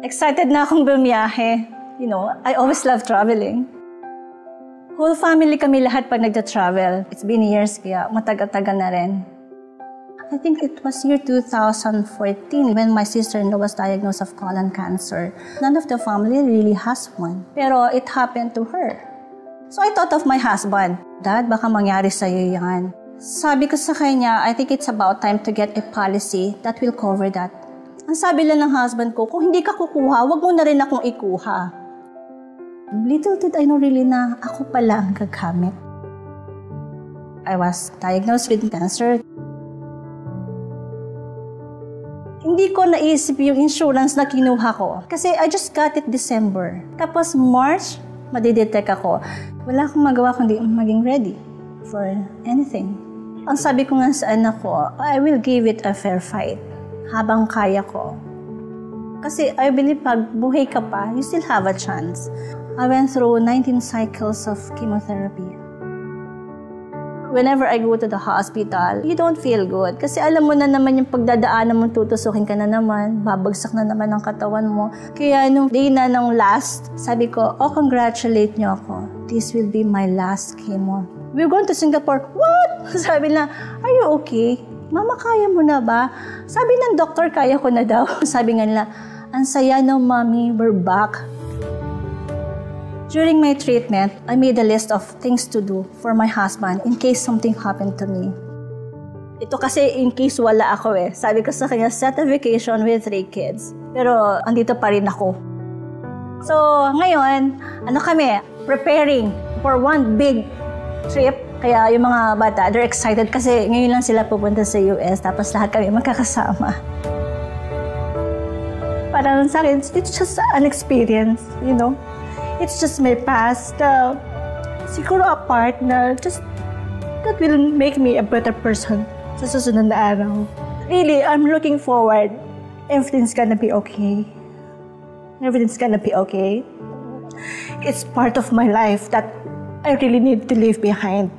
Excited na akong bumiyahe. You know, I always love traveling. Whole family kami lahat pag nagda-travel. It's been years, kaya matagal-tagal na rin. I think it was year 2014 when my sister-in-law was diagnosed of colon cancer. None of the family really has one. Pero it happened to her. So I thought of my husband. Dad, baka mangyari sa'yo yan. Sabi ko sa kanya, I think it's about time to get a policy that will cover that. Ang sabi lang ng husband ko, kung hindi ka kukuha, wag mo na rin akong ikuha. Little did I know really na ako pala ang gagamit. I was diagnosed with cancer. Hindi ko naisip yung insurance na kinuha ko. Kasi I just got it December. Tapos March, madidetect ako. Wala akong magawa kundi maging ready for anything. Ang sabi ko nga sa anak ko, I will give it a fair fight. Habang kaya ko. Kasi I believe pag buhay ka pa, you still have a chance. I went through 19 cycles of chemotherapy. Whenever I go to the hospital, you don't feel good. Kasi alam mo na naman yung pagdadaanan mo, tutusukin ka na naman, babagsak na naman ang katawan mo. Kaya nung day na ng last, sabi ko, congratulate niyo ako. This will be my last chemo. We're going to Singapore. What? Sabi na, are you okay? Mama, kaya mo na ba? Sabi ng doktor, kaya ko na daw. Sabi nga nila, ang saya no, Mommy, we're back. During my treatment, I made a list of things to do for my husband in case something happened to me. Ito kasi in case wala ako eh. Sabi ko sa kanya, set a vacation with 3 kids. Pero andito pa rin ako. So ngayon, preparing for one big trip. Kaya yung mga bata, they're excited kasi ngayon lang sila pupunta sa US tapos lahat kami magkakasama. Parang sa akin, it's just an experience, you know? It's just my past. Siguro a part na just that will make me a better person sa susunod na araw. Really, I'm looking forward. Everything's gonna be okay. Everything's gonna be okay. It's part of my life that I really need to leave behind.